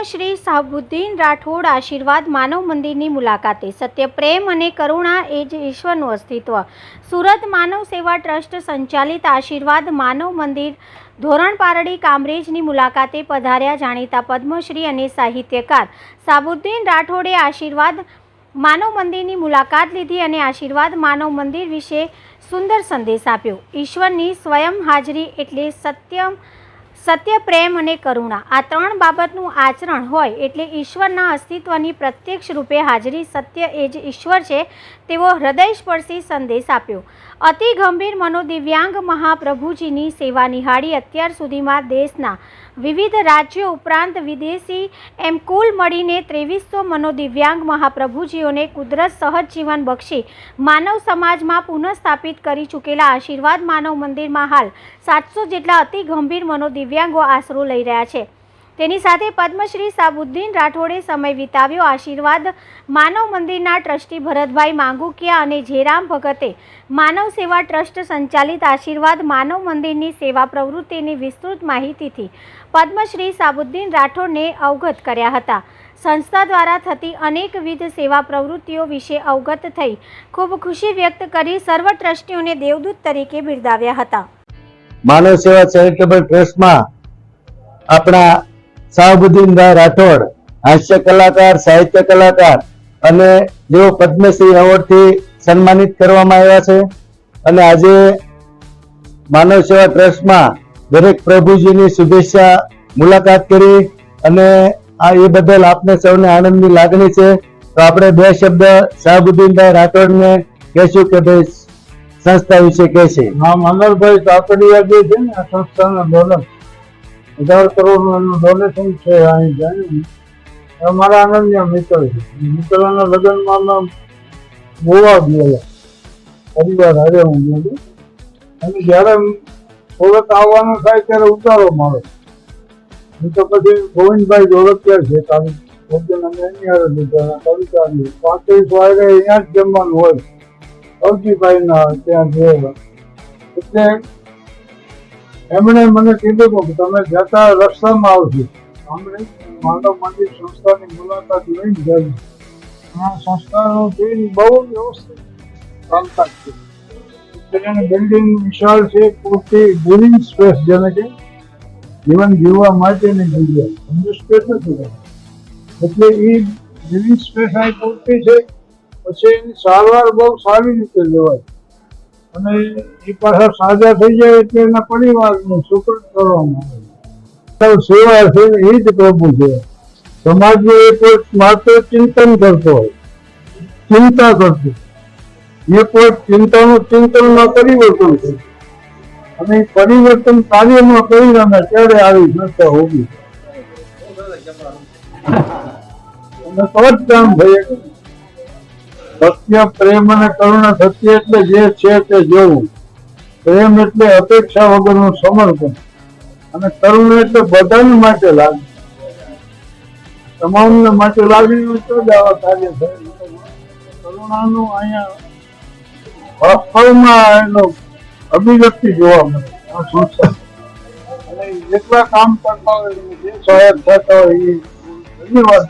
પદ્મશ્રી શાહબુદ્દીન રાઠોડ આશીર્વાદ માનવ મંદિરની મુલાકાતે. સત્ય, પ્રેમ અને કરુણા એ જ ઈશ્વરનું અસ્તિત્વ. સુરત માનવ સેવા ટ્રસ્ટ સંચાલિત આશીર્વાદ માનવ મંદિર ધોરણ પારડી કામરેજની મુલાકાતે પધાર્યા જાણીતા પદ્મશ્રી અને સાહિત્યકાર શાહબુદ્દીન રાઠોડે આશીર્વાદ માનવ મંદિરની મુલાકાત લીધી અને આશીર્વાદ માનવ મંદિર વિશે સુંદર સંદેશ આપ્યો. ઈશ્વરની સ્વયં હાજરી એટલે સત્ય, પ્રેમ અને કરુણા. આ ત્રણ બાબતનું આચરણ હોય એટલે ઈશ્વરના અસ્તિત્વની પ્રત્યક્ષ રૂપે હાજરી. સત્ય એ જ ઈશ્વર છે તેવો હૃદયસ્પર્શી સંદેશ આપ્યો. અતિ ગંભીર મનોદિવ્યાંગ મહાપ્રભુજીની સેવા નિહાળી અત્યાર સુધીમાં દેશના વિવિધ રાજ્યો ઉપરાંત વિદેશી એમ કુલ મળીને 2300 મનોદિવ્યાંગ મહાપ્રભુજીઓને કુદરત સહજ જીવન બક્ષી માનવ સમાજમાં પુનઃસ્થાપિત કરી ચૂકેલા આશીર્વાદ માનવ મંદિરમાં હાલ 700 જેટલા અતિ ગંભીર મનોદિવ્યાંગો આશરો લઈ રહ્યા છે. તેની સાથે પદ્મશ્રી શાહબુદ્દીન રાઠોડે સમય વિતાવ્યો. આશીર્વાદ માનવ મંદિરના ટ્રસ્ટી ભરતભાઈ માંગુકિયા અને જેરામ ભગતે માનવ સેવા ટ્રસ્ટ સંચાલિત આશીર્વાદ માનવ મંદિરની સેવા પ્રવૃત્તિની વિસ્તૃત માહિતીથી પદ્મશ્રી શાહબુદ્દીન રાઠોડને અવગત કર્યા હતા. સંસ્થા દ્વારા થતી અનેકવિધ સેવા પ્રવૃત્તિઓ વિશે અવગત થઈ ખૂબ ખુશી વ્યક્ત કરી સર્વ ટ્રસ્ટીઓને દેવદૂત તરીકે બિરદાવ્યા હતા. માનવ સેવા ચેરિટેબલ ટ્રસ્ટમાં આપણા શાહબુદ્દીનભાઈ રાઠોડ હાસ્ય કલાકાર, સાહિત્ય કલાકાર અને જેઓ પદ્મશ્રી એવોર્ડથી સન્માનિત કરવામાં આવ્યા છે. અને આજે માનવ સેવા ટ્રસ્ટમાં દરેક પ્રભુજીની શુભેચ્છા મુલાકાત કરી અને એ બદલ આપને સૌને આનંદની લાગણી છે. તો આપણે બે શબ્દ શાહબુદ્દીનભાઈ રાઠોડને કહેશું કે ભાઈ સંસ્થા વિશે કહેશે. હા, મનોહરભાઈ કાકડિયા જે છે ને આ સંસ્થાના ડોનર 1000 કરોડનું ડોનેશન છે. અહીં જાણ્યું અમારા અનન્ય મિત્ર છે. મિત્રના લગ્નમાં અમે ગોવા ગયેલા પરિવાર હારે હું ગયેલું અને જ્યારે સુરત આવવાનું થાય ત્યારે ઉતારો મારો. તો પછી ગોવિંદભાઈ જોડકિયા છે તારી ભોજન અમે એની હારે લીધા કવિતાની 35 વાગે અહીંયા જ જમવાનું હોય. અવજીભાઈના ત્યાં જોયેલા એટલે એમણે મને કીધું કે તમે જતા રસ્તામાં આવજો, અમને માનવ મંદિર સંસ્થાની મુલાકાત લઈને જાય. આ સંસ્થાનું દિન બહુ વ્યવસ્થિત કામકાજ છે. એટલે બિલ્ડિંગ વિશાળ છે, પૂરતી લિવિંગ સ્પેસ જેને કે જીવન જીવવા માટેની જગ્યા સ્પેસ નથી. એટલે એ લિવિંગ સ્પેસ અહીં પૂરતી છે. પછી એની સારવાર બહુ સારી રીતે લેવાય અને એ પાછા સાજા થઈ જાય એટલે એના પરિવારનું સુકૃત કરવામાં આવે. સેવા છે એ જ પ્રભુ છે. સમાજને એ માત્ર ચિંતન કરતો હોય, ચિંતા કરતો, એ કોઈ ચિંતાનું ચિંતનમાં પરિવર્તન છે અને એ પરિવર્તન કાર્યમાં પરિણામે ત્યારે આવી સંસ્થા હોવી અને તો જ કામ થઈ. સત્ય, પ્રેમ અને કરુણા. સત્ય એટલે જે છે તે જોવું, પ્રેમ એટલે અપેક્ષા વગરનું સમર્પણ અને કરુણા એટલે બધાને માટે લાગે, તમામને માટે લાગણી તો જ આવા કાર્ય થાય. કરુણાનું અહીંયા વાસ્તવમાં એનો અભિવ્યક્તિ જોવા મળે આ સંસ્થા. અને જેટલા કામ કરતા હોય જે સહાયક થતા હોય એ ધન્યવાદ.